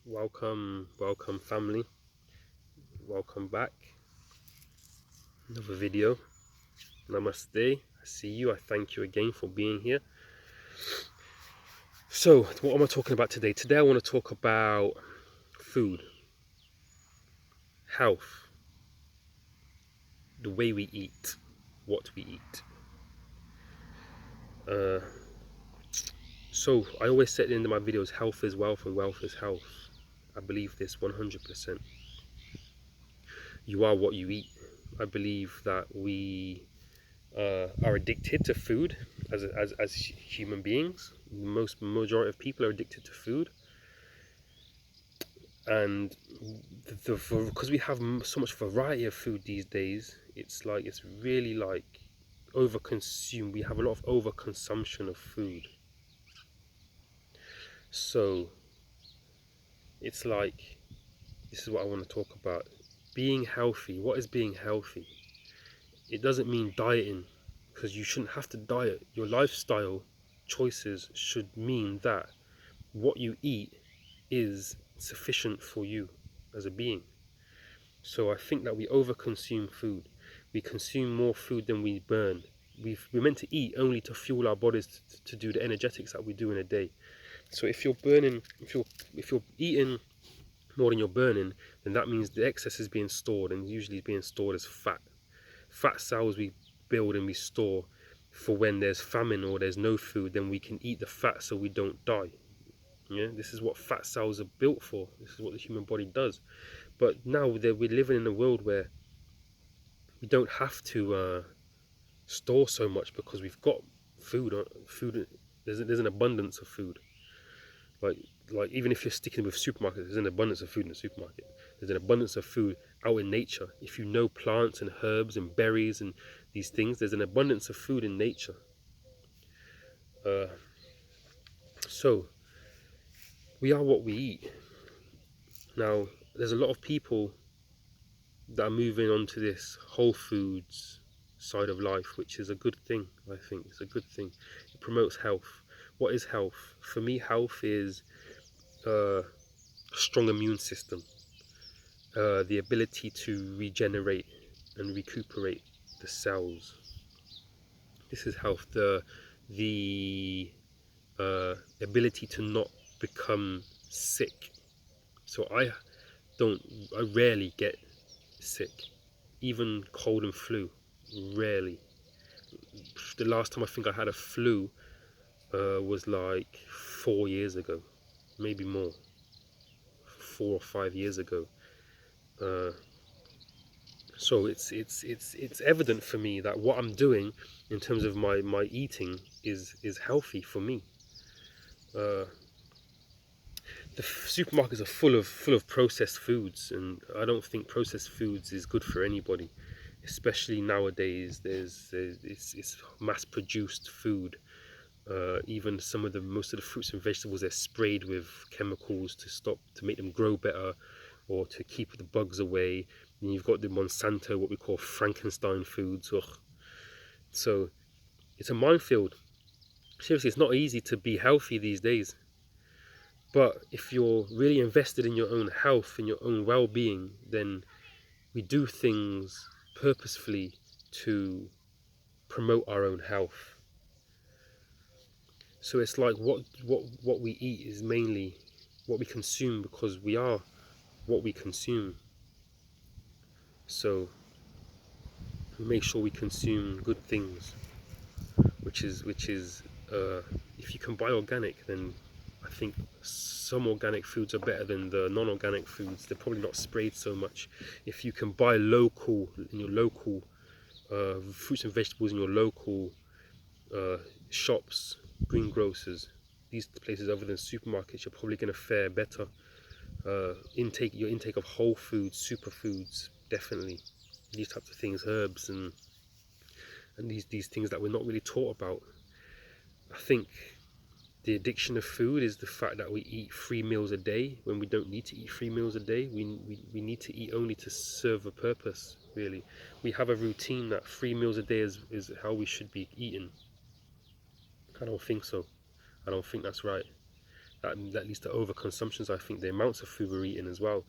Welcome family, welcome back. Another video. Namaste. I see you. I thank you again for being here. So, what am I talking about today? Today I want to talk about food, health, the way we eat, what we eat. So, I always say at the end of my videos, health is wealth and wealth is health. I believe this 100%. You are what you eat. I believe that we are addicted to food as human beings. Most majority of people are addicted to food, and because we have so much variety of food these days, it's really like overconsumed. We have a lot of overconsumption of food, so it's like this is what I want to talk about. Being healthy. What is being healthy? It doesn't mean dieting, because you shouldn't have to diet. Your lifestyle choices should mean that what you eat is sufficient for you as a being. So I think that we overconsume food. We consume more food than we burn. We're meant to eat only to fuel our bodies to do the energetics that we do in a day. So if you're burning, if you're eating more than you're burning, then that means the excess is being stored, and usually being stored as fat. Fat cells we build and we store for when there's famine or there's no food, then we can eat the fat so we don't die. Yeah, this is what fat cells are built for. This is what the human body does. But now we're living in a world where we don't have to store so much because we've got food. Food. There's an abundance of food. Like like even if you're sticking with supermarkets, there's an abundance of food in the supermarket. There's an abundance of food out in nature. If you know plants and herbs and berries and these things, there's an abundance of food in nature. Uh, so we are what we eat. Now, there's a lot of people that are moving on to this whole foods side of life, which is a good thing. I think it's a good thing. It promotes health. What is health? For me, health is a strong immune system, the ability to regenerate and recuperate the cells. This is health. The ability to not become sick. So don't. I rarely get sick, even cold and flu. Rarely. The last time I think I had a flu was like 4 years ago, maybe more, 4 or 5 years ago. Uh, so it's evident for me that what I'm doing in terms of my eating is healthy for me. Uh, the supermarkets are full of processed foods, and I don't think processed foods is good for anybody, especially nowadays. It's mass produced food. Even most of the fruits and vegetables, they're sprayed with chemicals to make them grow better or to keep the bugs away. And you've got the Monsanto, what we call Frankenstein foods. Ugh. So it's a minefield. Seriously, it's not easy to be healthy these days. But if you're really invested in your own health and your own well-being, then we do things purposefully to promote our own health. So it's like what we eat is mainly what we consume, because we are what we consume. So we make sure we consume good things, which is if you can buy organic, then I think some organic foods are better than the non-organic foods. They're probably not sprayed so much. If you can buy local in your local fruits and vegetables in your local shops, greengrocers, these places other than supermarkets, you're probably going to fare better. Your intake of whole foods, superfoods, definitely. These types of things, herbs and these things that we're not really taught about. I think the addiction of food is the fact that we eat 3 meals a day when we don't need to eat 3 meals a day. We need to eat only to serve a purpose, really. We have a routine that 3 meals a day is how we should be eating. I don't think so. I don't think that's right. that leads to overconsumptions. I think the amounts of food we're eating as well,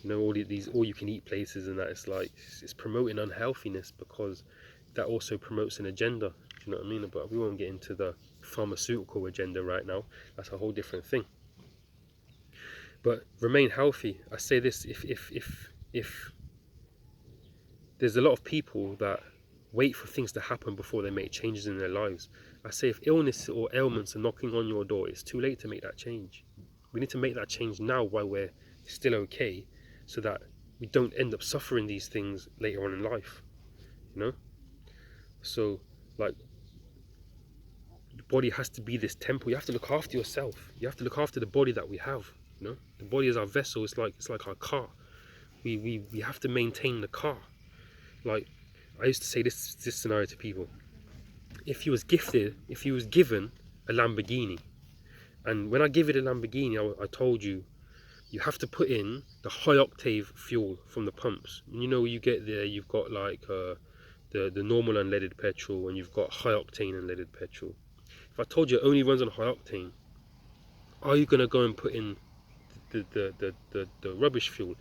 you know, all these all you can eat places, and that it's like it's promoting unhealthiness, because that also promotes an agenda. Do you know what I mean? But we won't get into the pharmaceutical agenda right now. That's a whole different thing. But remain healthy. I say this: if there's a lot of people that wait for things to happen before they make changes in their lives. I say if illness or ailments are knocking on your door, it's too late to make that change. We need to make that change now while we're still okay, so that we don't end up suffering these things later on in life, you know? So, like, the body has to be this temple. You have to look after yourself. You have to look after the body that we have, you know? The body is our vessel. It's like our car. We have to maintain the car. Like, I used to say this scenario to people. If you was given a Lamborghini, and when I give it a Lamborghini, I told you, you have to put in the high octave fuel from the pumps. You know, you get there, you've got like the normal unleaded petrol, and you've got high octane unleaded petrol. If I told you it only runs on high octane, are you gonna go and put in the rubbish fuel?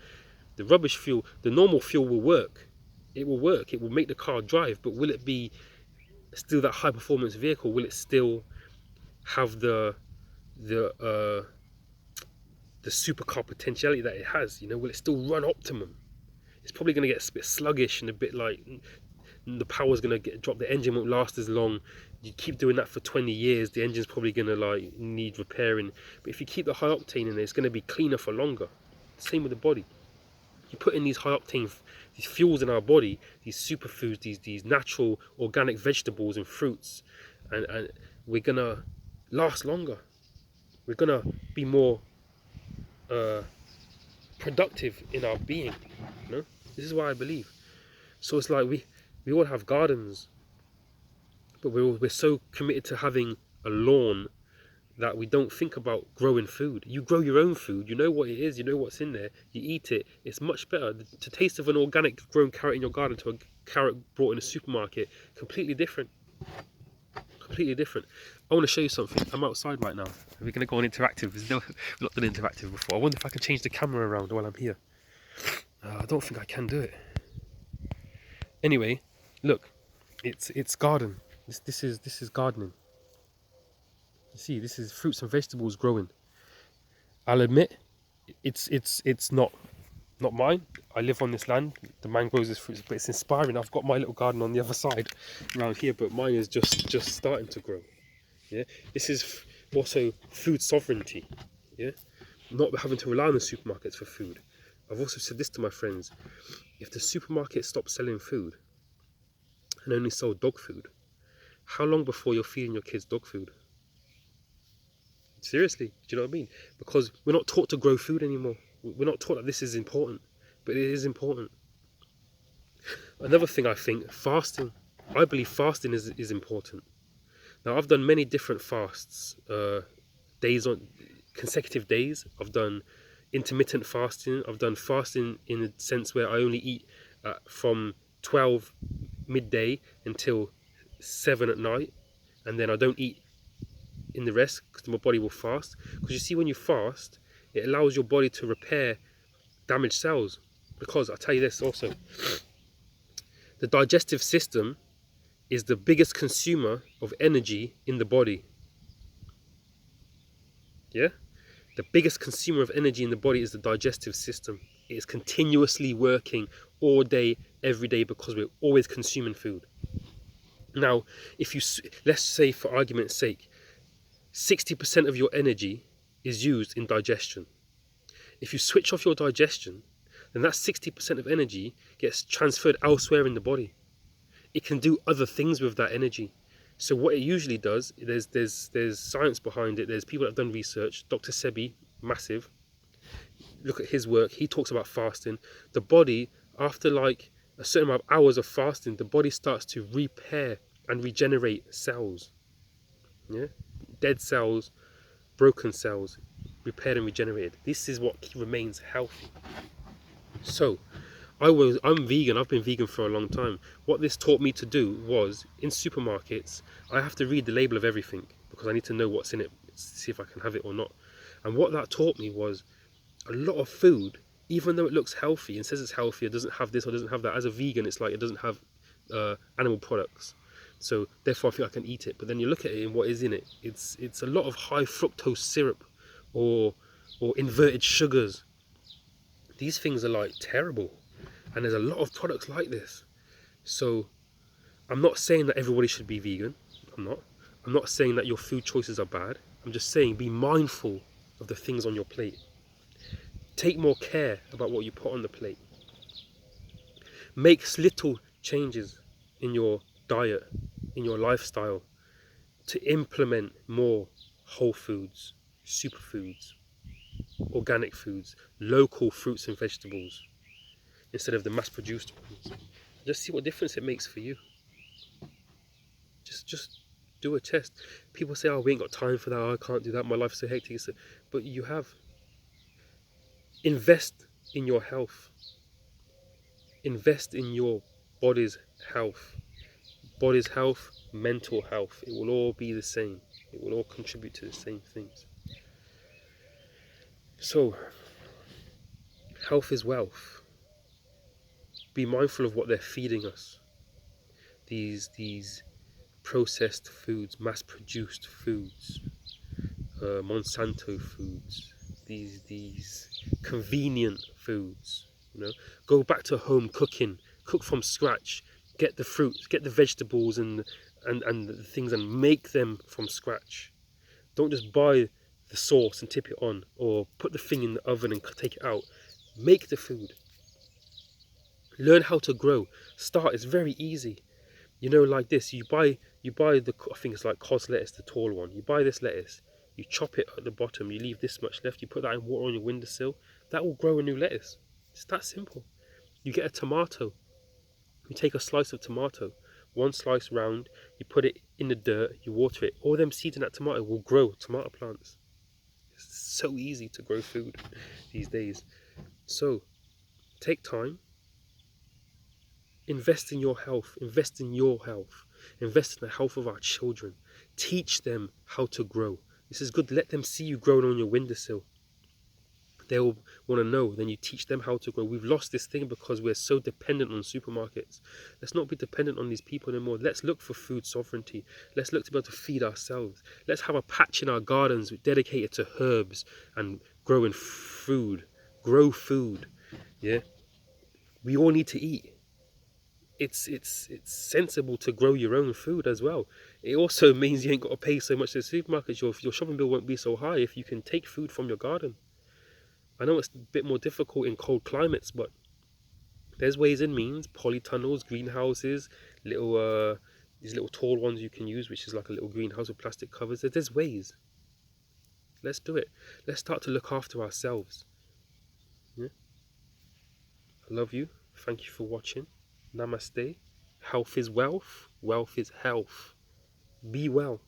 The rubbish fuel, the normal fuel will work. It will work. It will make the car drive, but will it be still that high performance vehicle? Will it still have the supercar potentiality that it has? You know, will it still run optimum? It's probably going to get a bit sluggish and a bit like the power's going to drop. The engine won't last as long. You keep doing that for 20 years, the engine's probably going to like need repairing. But if you keep the high octane in there, it's going to be cleaner for longer. Same with the body. You put in these high octane, these fuels in our body, these superfoods, these natural organic vegetables and fruits, and we're gonna last longer. We're gonna be more productive in our being. You know, this is what I believe. So it's like we all have gardens, but we're so committed to having a lawn that we don't think about growing food. You grow your own food, you know what it is, you know what's in there, you eat it. It's much better. The taste of an organic grown carrot in your garden to a carrot brought in a supermarket, completely different. Completely different. I want to show you something. I'm outside right now. We're going to go on interactive. We've not done interactive before. I wonder if I can change the camera around while I'm here. I don't think I can do it. Anyway, look, it's garden. This is gardening. You see, this is fruits and vegetables growing. I'll admit, it's not mine. I live on this land. The man grows his fruits, but it's inspiring. I've got my little garden on the other side around here, but mine is just starting to grow. Yeah, this is also food sovereignty. Yeah, not having to rely on the supermarkets for food. I've also said this to my friends: if the supermarket stopped selling food and only sold dog food, how long before you're feeding your kids dog food? Seriously, do you know what I mean? Because we're not taught to grow food anymore. We're not taught that this is important, but it is important. Another thing, I think, fasting. I believe fasting is important. Now, I've done many different fasts, days on consecutive days. I've done intermittent fasting. I've done fasting in the sense where I only eat from 12 midday until 7 at night, and then I don't eat in the rest because my body will fast. Because you see, when you fast, it allows your body to repair damaged cells. Because I'll tell you this also, the digestive system is the biggest consumer of energy in the body. Yeah, the biggest consumer of energy in the body is the digestive system. It is continuously working all day, every day, because we're always consuming food. Now, if you, let's say for argument's sake, 60% of your energy is used in digestion. If you switch off your digestion, then that 60% of energy gets transferred elsewhere in the body. It can do other things with that energy. So what it usually does, there's science behind it. There's people that have done research. Dr. Sebi, massive. Look at his work. He talks about fasting. The body, after like a certain amount of hours of fasting, the body starts to repair and regenerate cells. Yeah, dead cells, broken cells, repaired and regenerated. This is what remains healthy. So, I'm vegan. I've been vegan for a long time. What this taught me to do was, in supermarkets, I have to read the label of everything because I need to know what's in it, see if I can have it or not. And what that taught me was a lot of food, even though it looks healthy and says it's healthy, it doesn't have this or doesn't have that. As a vegan, it's like it doesn't have animal products, so therefore I think I can eat it. But then you look at it and what is in it, it's a lot of high fructose syrup or inverted sugars. These things are like terrible, and there's a lot of products like this. So I'm not saying that everybody should be vegan. I'm not saying that your food choices are bad. I'm just saying be mindful of the things on your plate. Take more care about what you put on the plate. Make little changes in your diet, in your lifestyle, to implement more whole foods, superfoods, organic foods, local fruits and vegetables, instead of the mass-produced ones. Just see what difference it makes for you. Just do a test. People say, oh, we ain't got time for that, oh, I can't do that, my life's so hectic. But you have. Invest in your health. Invest in your body's health. Body's health, mental health. It will all be the same. It will all contribute to the same things. So, health is wealth. Be mindful of what they're feeding us. These processed foods, mass-produced foods, Monsanto foods, these convenient foods. You know, go back to home cooking. Cook from scratch. Get the fruits, get the vegetables and the things, and make them from scratch. Don't just buy the sauce and tip it on, or put the thing in the oven and take it out. Make the food. Learn how to grow. Start. It's very easy. You know, like this. You buy the, I think it's like cos lettuce, the tall one. You buy this lettuce. You chop it at the bottom. You leave this much left. You put that in water on your windowsill. That will grow a new lettuce. It's that simple. You get a tomato. You take a slice of tomato, one slice round, you put it in the dirt, you water it. All them seeds in that tomato will grow tomato plants. It's so easy to grow food these days. So, take time. Invest in your health. Invest in your health. Invest in the health of our children. Teach them how to grow. This is good. Let them see you growing on your windowsill. They'll want to know. Then you teach them how to grow. We've lost this thing because we're so dependent on supermarkets. Let's not be dependent on these people anymore. Let's look for food sovereignty. Let's look to be able to feed ourselves. Let's have a patch in our gardens dedicated to herbs and growing food. Grow food. Yeah. We all need to eat. It's sensible to grow your own food as well. It also means you ain't got to pay so much to the supermarkets. Your shopping bill won't be so high if you can take food from your garden. I know it's a bit more difficult in cold climates, but there's ways and means. Polytunnels, greenhouses, these little tall ones you can use, which is like a little greenhouse with plastic covers. There's ways. Let's do it. Let's start to look after ourselves. Yeah? I love you. Thank you for watching. Namaste. Health is wealth. Wealth is health. Be well.